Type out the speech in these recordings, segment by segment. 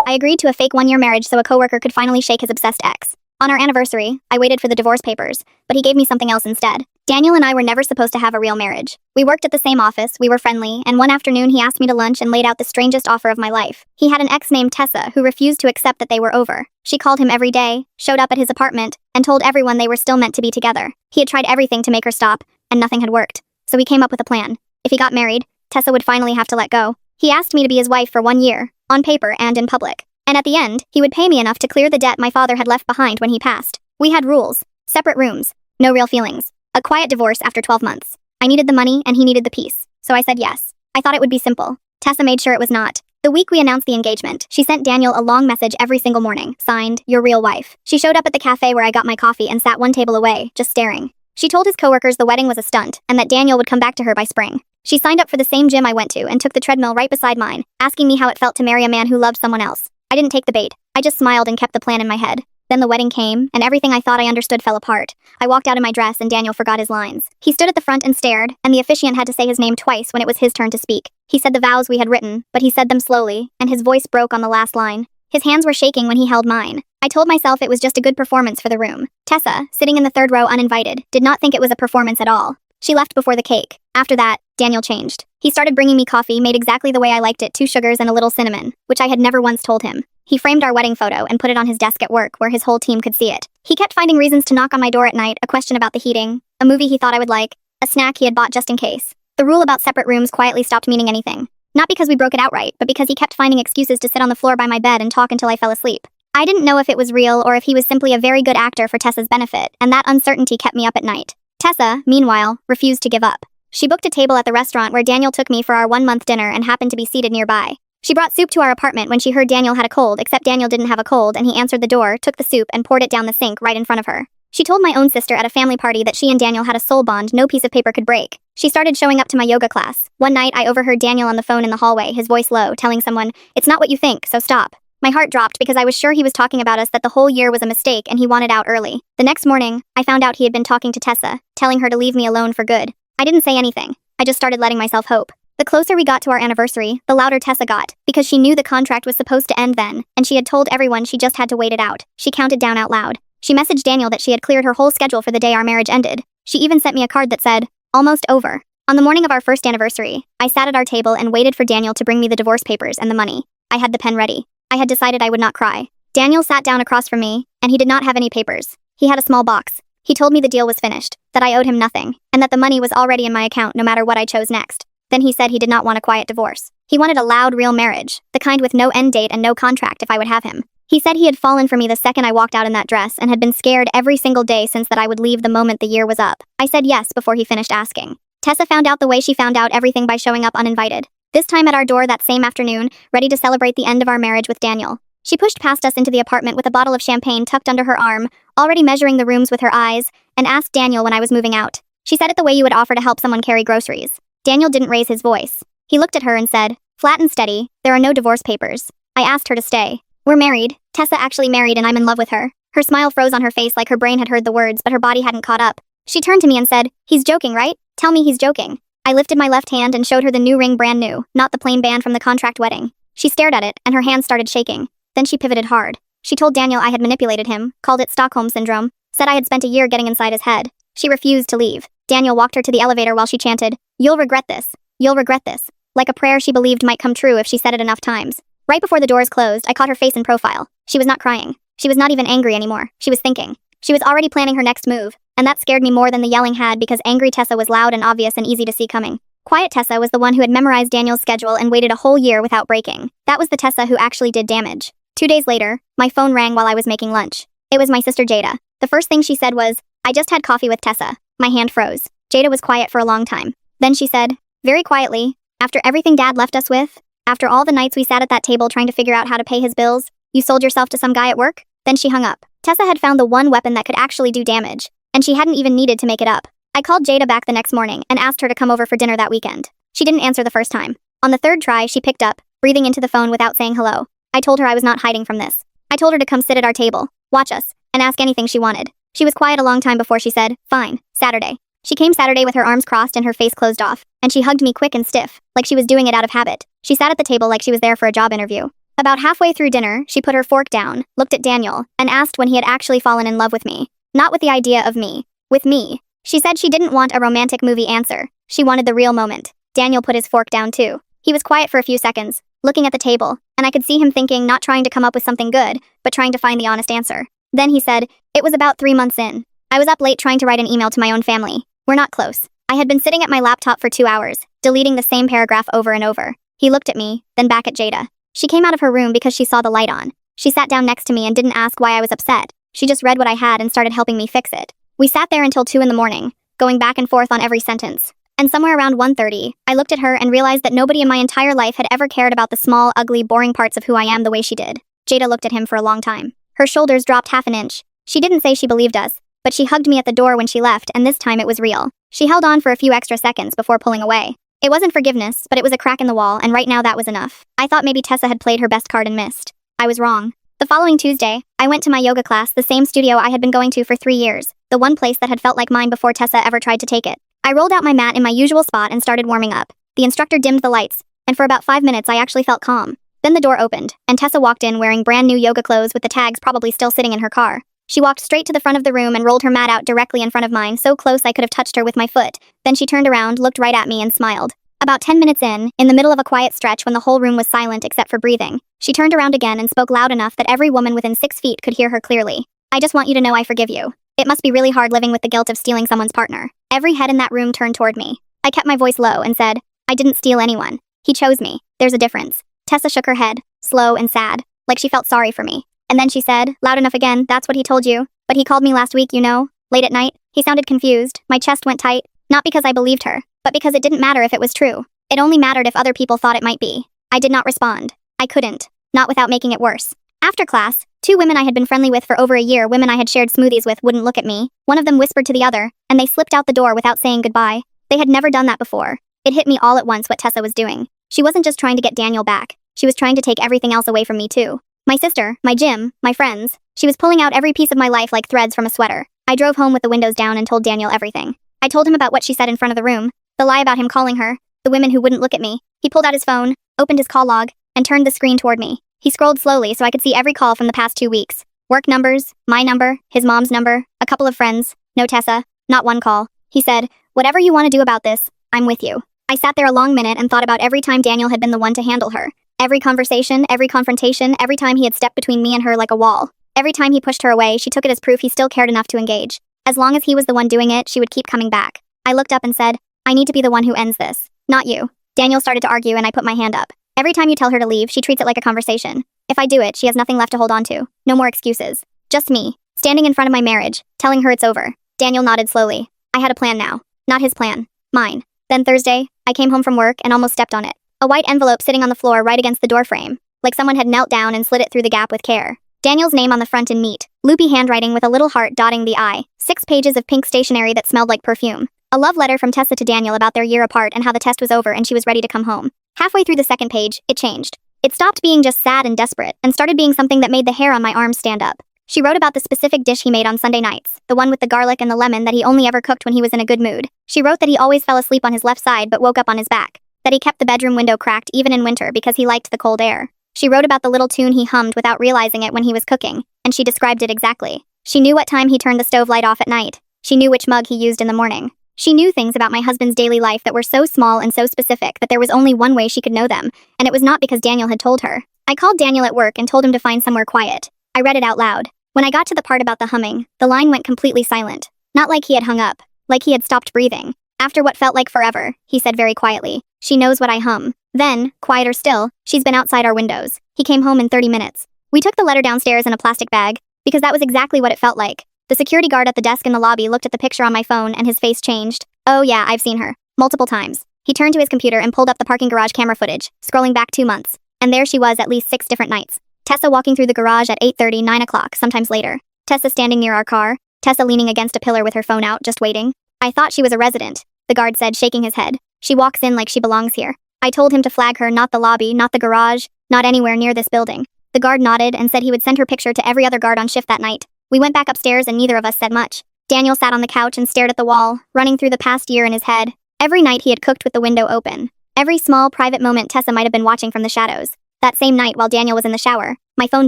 I agreed to a fake one-year marriage so a coworker could finally shake his obsessed ex. On our anniversary, I waited for the divorce papers, but he gave me something else instead. Daniel and I were never supposed to have a real marriage. We worked at the same office, we were friendly, and one afternoon he asked me to lunch and laid out the strangest offer of my life. He had an ex named Tessa who refused to accept that they were over. She called him every day, showed up at his apartment, and told everyone they were still meant to be together. He had tried everything to make her stop, and nothing had worked. So we came up with a plan. If he got married, Tessa would finally have to let go. He asked me to be his wife for 1 year, on paper and in public. And at the end, he would pay me enough to clear the debt my father had left behind when he passed. We had rules, separate rooms, no real feelings, a quiet divorce after 12 months. I needed the money and he needed the peace, so I said yes. I thought it would be simple. Tessa made sure it was not. The week we announced the engagement, she sent Daniel a long message every single morning, signed, "Your real wife." She showed up at the cafe where I got my coffee and sat one table away, just staring. She told his coworkers the wedding was a stunt and that Daniel would come back to her by spring. She signed up for the same gym I went to and took the treadmill right beside mine, asking me how it felt to marry a man who loved someone else. I didn't take the bait. I just smiled and kept the plan in my head. Then the wedding came, and everything I thought I understood fell apart. I walked out in my dress and Daniel forgot his lines. He stood at the front and stared, and the officiant had to say his name twice when it was his turn to speak. He said the vows we had written, but he said them slowly, and his voice broke on the last line. His hands were shaking when he held mine. I told myself it was just a good performance for the room. Tessa, sitting in the third row uninvited, did not think it was a performance at all. She left before the cake. After that, Daniel changed. He started bringing me coffee made exactly the way I liked it, 2 sugars and a little cinnamon, which I had never once told him. He framed our wedding photo and put it on his desk at work where his whole team could see it. He kept finding reasons to knock on my door at night, a question about the heating, a movie he thought I would like, a snack he had bought just in case. The rule about separate rooms quietly stopped meaning anything. Not because we broke it outright, but because he kept finding excuses to sit on the floor by my bed and talk until I fell asleep. I didn't know if it was real or if he was simply a very good actor for Tessa's benefit, and that uncertainty kept me up at night. Tessa, meanwhile, refused to give up. She booked a table at the restaurant where Daniel took me for our 1-month dinner and happened to be seated nearby. She brought soup to our apartment when she heard Daniel had a cold, except Daniel didn't have a cold, and he answered the door, took the soup, and poured it down the sink right in front of her. She told my own sister at a family party that she and Daniel had a soul bond no piece of paper could break. She started showing up to my yoga class. One night, I overheard Daniel on the phone in the hallway, his voice low, telling someone, "It's not what you think, so stop." My heart dropped because I was sure he was talking about us, that the whole year was a mistake and he wanted out early. The next morning, I found out he had been talking to Tessa, telling her to leave me alone for good. I didn't say anything. I just started letting myself hope. The closer we got to our anniversary, the louder Tessa got, because she knew the contract was supposed to end then, and she had told everyone she just had to wait it out. She counted down out loud. She messaged Daniel that she had cleared her whole schedule for the day our marriage ended. She even sent me a card that said, "Almost over." On the morning of our first anniversary, I sat at our table and waited for Daniel to bring me the divorce papers and the money. I had the pen ready. I had decided I would not cry. Daniel sat down across from me, and he did not have any papers. He had a small box. He told me the deal was finished, that I owed him nothing, and that the money was already in my account no matter what I chose next. Then he said he did not want a quiet divorce. He wanted a loud, real marriage, the kind with no end date and no contract if I would have him. He said he had fallen for me the second I walked out in that dress and had been scared every single day since that I would leave the moment the year was up. I said yes before he finished asking. Tessa found out the way she found out everything by showing up uninvited. This time at our door that same afternoon, ready to celebrate the end of our marriage with Daniel. She pushed past us into the apartment with a bottle of champagne tucked under her arm, already measuring the rooms with her eyes, and asked Daniel when I was moving out. She said it the way you would offer to help someone carry groceries. Daniel didn't raise his voice. He looked at her and said, "Flat and steady, there are no divorce papers." I asked her to stay. "We're married. Tessa actually married and I'm in love with her." Her smile froze on her face like her brain had heard the words but her body hadn't caught up. She turned to me and said, "He's joking, right? Tell me he's joking." I lifted my left hand and showed her the new ring, brand new, not the plain band from the contract wedding. She stared at it and her hands started shaking. Then she pivoted hard. She told Daniel I had manipulated him, called it Stockholm Syndrome, said I had spent a year getting inside his head. She refused to leave. Daniel walked her to the elevator while she chanted, "You'll regret this. You'll regret this," like a prayer she believed might come true if she said it enough times. Right before the doors closed, I caught her face in profile. She was not crying. She was not even angry anymore. She was thinking. She was already planning her next move, and that scared me more than the yelling had because angry Tessa was loud and obvious and easy to see coming. Quiet Tessa was the one who had memorized Daniel's schedule and waited a whole year without breaking. That was the Tessa who actually did damage. 2 days later, my phone rang while I was making lunch. It was my sister Jada. The first thing she said was, "I just had coffee with Tessa." My hand froze. Jada was quiet for a long time. Then she said, very quietly, "After everything Dad left us with, after all the nights we sat at that table trying to figure out how to pay his bills, you sold yourself to some guy at work?" Then she hung up. Tessa had found the one weapon that could actually do damage, and she hadn't even needed to make it up. I called Jada back the next morning and asked her to come over for dinner that weekend. She didn't answer the first time. On the third try, she picked up, breathing into the phone without saying hello. I told her I was not hiding from this. I told her to come sit at our table, watch us, and ask anything she wanted. She was quiet a long time before she said, "Fine, Saturday." She came Saturday with her arms crossed and her face closed off, and she hugged me quick and stiff, like she was doing it out of habit. She sat at the table like she was there for a job interview. About halfway through dinner, she put her fork down, looked at Daniel, and asked when he had actually fallen in love with me. Not with the idea of me. With me. She said she didn't want a romantic movie answer. She wanted the real moment. Daniel put his fork down too. He was quiet for a few seconds, looking at the table, and I could see him thinking, not trying to come up with something good, but trying to find the honest answer. Then he said, "It was about 3 months in. I was up late trying to write an email to my own family. We're not close. I had been sitting at my laptop for 2 hours, deleting the same paragraph over and over." He looked at me, then back at Jada. She came out of her room because she saw the light on. She sat down next to me and didn't ask why I was upset. She just read what I had and started helping me fix it. We sat there until 2 in the morning, going back and forth on every sentence. And somewhere around 1:30, I looked at her and realized that nobody in my entire life had ever cared about the small, ugly, boring parts of who I am the way she did. Jada looked at him for a long time. Her shoulders dropped half an inch. She didn't say she believed us, but she hugged me at the door when she left, and this time it was real. She held on for a few extra seconds before pulling away. It wasn't forgiveness, but it was a crack in the wall, and right now that was enough. I thought maybe Tessa had played her best card and missed. I was wrong. The following Tuesday, I went to my yoga class, the same studio I had been going to for 3 years, the one place that had felt like mine before Tessa ever tried to take it. I rolled out my mat in my usual spot and started warming up. The instructor dimmed the lights, and for about 5 minutes I actually felt calm. Then the door opened, and Tessa walked in wearing brand new yoga clothes with the tags probably still sitting in her car. She walked straight to the front of the room and rolled her mat out directly in front of mine, so close I could have touched her with my foot. Then she turned around, looked right at me, and smiled. About 10 minutes in the middle of a quiet stretch when the whole room was silent except for breathing, she turned around again and spoke loud enough that every woman within 6 feet could hear her clearly. "I just want you to know I forgive you. It must be really hard living with the guilt of stealing someone's partner." Every head in that room turned toward me. I kept my voice low and said, "I didn't steal anyone. He chose me. There's a difference." Tessa shook her head, slow and sad, like she felt sorry for me. And then she said, loud enough again, "That's what he told you. But he called me last week, you know, late at night." He sounded confused. My chest went tight, not because I believed her, but because it didn't matter if it was true. It only mattered if other people thought it might be. I did not respond. I couldn't. Not without making it worse. After class, 2 women I had been friendly with for over a year, women I had shared smoothies with, wouldn't look at me. One of them whispered to the other, and they slipped out the door without saying goodbye. They had never done that before. It hit me all at once what Tessa was doing. She wasn't just trying to get Daniel back. She was trying to take everything else away from me too. My sister, my gym, my friends. She was pulling out every piece of my life like threads from a sweater. I drove home with the windows down and told Daniel everything. I told him about what she said in front of the room, the lie about him calling her, the women who wouldn't look at me. He pulled out his phone, opened his call log, and turned the screen toward me. He scrolled slowly so I could see every call from the past 2 weeks. Work numbers, my number, his mom's number, a couple of friends, no Tessa, not one call. He said, "Whatever you want to do about this, I'm with you." I sat there a long minute and thought about every time Daniel had been the one to handle her. Every conversation, every confrontation, every time he had stepped between me and her like a wall. Every time he pushed her away, she took it as proof he still cared enough to engage. As long as he was the one doing it, she would keep coming back. I looked up and said, "I need to be the one who ends this, not you." Daniel started to argue and I put my hand up. Every time you tell her to leave, she treats it like a conversation. If I do it, she has nothing left to hold on to. No more excuses. Just me, standing in front of my marriage, telling her it's over. Daniel nodded slowly. I had a plan now. Not his plan. Mine. Then Thursday, I came home from work and almost stepped on it. A white envelope sitting on the floor right against the doorframe, like someone had knelt down and slid it through the gap with care. Daniel's name on the front in neat, loopy handwriting with a little heart dotting the I. 6 pages of pink stationery that smelled like perfume. A love letter from Tessa to Daniel about their year apart and how the test was over and she was ready to come home. Halfway through the second page, it changed. It stopped being just sad and desperate and started being something that made the hair on my arms stand up. She wrote about the specific dish he made on Sunday nights, the one with the garlic and the lemon that he only ever cooked when he was in a good mood. She wrote that he always fell asleep on his left side but woke up on his back. That he kept the bedroom window cracked even in winter because he liked the cold air. She wrote about the little tune he hummed without realizing it when he was cooking, and she described it exactly. She knew what time he turned the stove light off at night. She knew which mug he used in the morning. She knew things about my husband's daily life that were so small and so specific that there was only one way she could know them, and it was not because Daniel had told her. I called Daniel at work and told him to find somewhere quiet. I read it out loud. When I got to the part about the humming, the line went completely silent. Not like he had hung up, like he had stopped breathing. After what felt like forever, he said very quietly, "She knows what I hum." Then, quieter still, "She's been outside our windows." He came home in 30 minutes. We took the letter downstairs in a plastic bag, because that was exactly what it felt like. The security guard at the desk in the lobby looked at the picture on my phone and his face changed. "Oh yeah, I've seen her. Multiple times." He turned to his computer and pulled up the parking garage camera footage, scrolling back 2 months. And there she was at least 6 different nights. Tessa walking through the garage at 8:30, 9 o'clock, sometimes later. Tessa standing near our car. Tessa leaning against a pillar with her phone out, just waiting. "I thought she was a resident," the guard said, shaking his head. "She walks in like she belongs here." I told him to flag her, not the lobby, not the garage, not anywhere near this building. The guard nodded and said he would send her picture to every other guard on shift that night. We went back upstairs and neither of us said much. Daniel sat on the couch and stared at the wall, running through the past year in his head. Every night he had cooked with the window open. Every small, private moment Tessa might have been watching from the shadows. That same night while Daniel was in the shower, my phone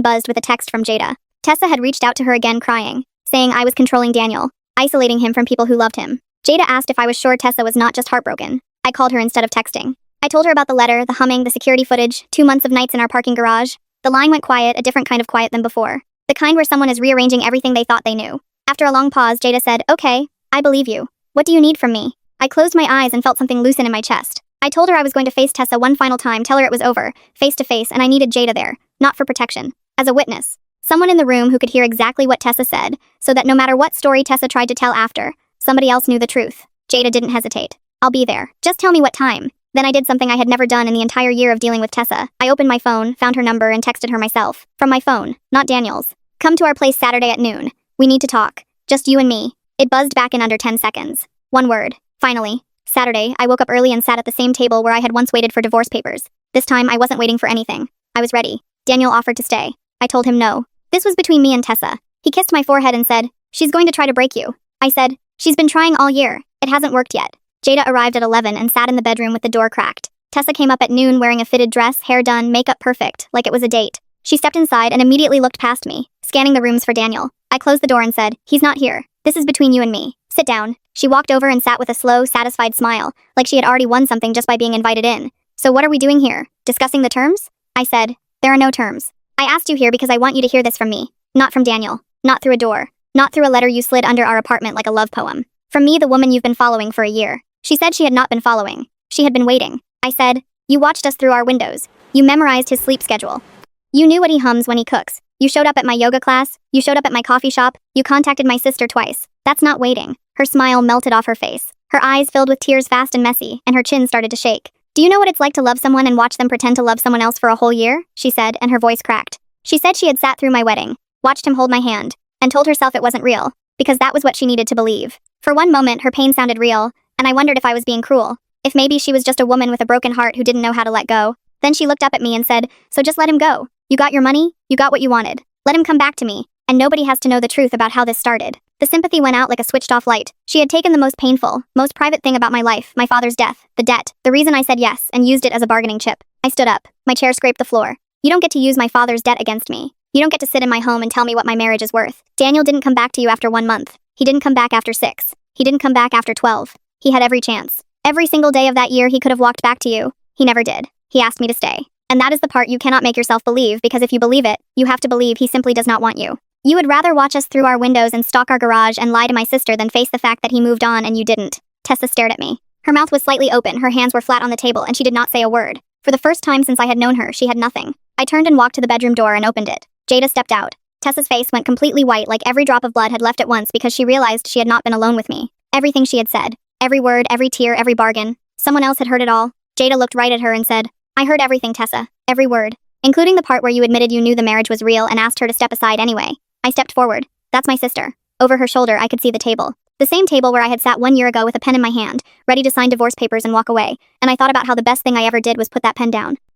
buzzed with a text from Jada. Tessa had reached out to her again crying, saying I was controlling Daniel, isolating him from people who loved him. Jada asked if I was sure Tessa was not just heartbroken. I called her instead of texting. I told her about the letter, the humming, the security footage, 2 months of nights in our parking garage. The line went quiet, a different kind of quiet than before. The kind where someone is rearranging everything they thought they knew. After a long pause, Jada said, "Okay, I believe you. What do you need from me?" I closed my eyes and felt something loosen in my chest. I told her I was going to face Tessa one final time, tell her it was over, face to face, and I needed Jada there, not for protection, as a witness. Someone in the room who could hear exactly what Tessa said, so that no matter what story Tessa tried to tell after, somebody else knew the truth. Jada didn't hesitate. "I'll be there. Just tell me what time." Then I did something I had never done in the entire year of dealing with Tessa. I opened my phone, found her number, and texted her myself. From my phone, not Daniel's. "Come to our place Saturday at noon. We need to talk. Just you and me." It buzzed back in under 10 seconds. One word. Finally. Saturday, I woke up early and sat at the same table where I had once waited for divorce papers. This time, I wasn't waiting for anything. I was ready. Daniel offered to stay. I told him no. This was between me and Tessa. He kissed my forehead and said, "She's going to try to break you." I said, "She's been trying all year. It hasn't worked yet." Jada arrived at 11 and sat in the bedroom with the door cracked. Tessa came up at noon wearing a fitted dress, hair done, makeup perfect, like it was a date. She stepped inside and immediately looked past me, scanning the rooms for Daniel. I closed the door and said, "He's not here. This is between you and me. Sit down." She walked over and sat with a slow, satisfied smile, like she had already won something just by being invited in. "So what are we doing here? Discussing the terms?" I said, "There are no terms. I asked you here because I want you to hear this from me. Not from Daniel. Not through a door. Not through a letter you slid under our apartment like a love poem. From me, the woman you've been following for a year." She said she had not been following. She had been waiting. I said, "You watched us through our windows. You memorized his sleep schedule. You knew what he hums when he cooks. You showed up at my yoga class. You showed up at my coffee shop. You contacted my sister twice. That's not waiting." Her smile melted off her face. Her eyes filled with tears fast and messy, and her chin started to shake. "Do you know what it's like to love someone and watch them pretend to love someone else for a whole year?" she said, and her voice cracked. She said she had sat through my wedding, watched him hold my hand, and told herself it wasn't real, because that was what she needed to believe. For one moment, her pain sounded real, and I wondered if I was being cruel. If maybe she was just a woman with a broken heart who didn't know how to let go. Then she looked up at me and said, "So just let him go. You got your money, you got what you wanted. Let him come back to me, and nobody has to know the truth about how this started." The sympathy went out like a switched-off light. She had taken the most painful, most private thing about my life, my father's death, the debt, the reason I said yes, and used it as a bargaining chip. I stood up. My chair scraped the floor. "You don't get to use my father's debt against me. You don't get to sit in my home and tell me what my marriage is worth. Daniel didn't come back to you after 1 month. He didn't come back after 6. He didn't come back after 12. He had every chance. Every single day of that year he could have walked back to you. He never did. He asked me to stay. And that is the part you cannot make yourself believe, because if you believe it, you have to believe he simply does not want you. You would rather watch us through our windows and stalk our garage and lie to my sister than face the fact that he moved on and you didn't." Tessa stared at me. Her mouth was slightly open, her hands were flat on the table, and she did not say a word. For the first time since I had known her, she had nothing. I turned and walked to the bedroom door and opened it. Jada stepped out. Tessa's face went completely white, like every drop of blood had left at once, because she realized she had not been alone with me. Everything she had said, every word, every tear, every bargain, someone else had heard it all. Jada looked right at her and said, "I heard everything, Tessa. Every word. Including the part where you admitted you knew the marriage was real and asked her to step aside anyway." I stepped forward. "That's my sister." Over her shoulder, I could see the table. The same table where I had sat 1 year ago with a pen in my hand, ready to sign divorce papers and walk away, and I thought about how the best thing I ever did was put that pen down.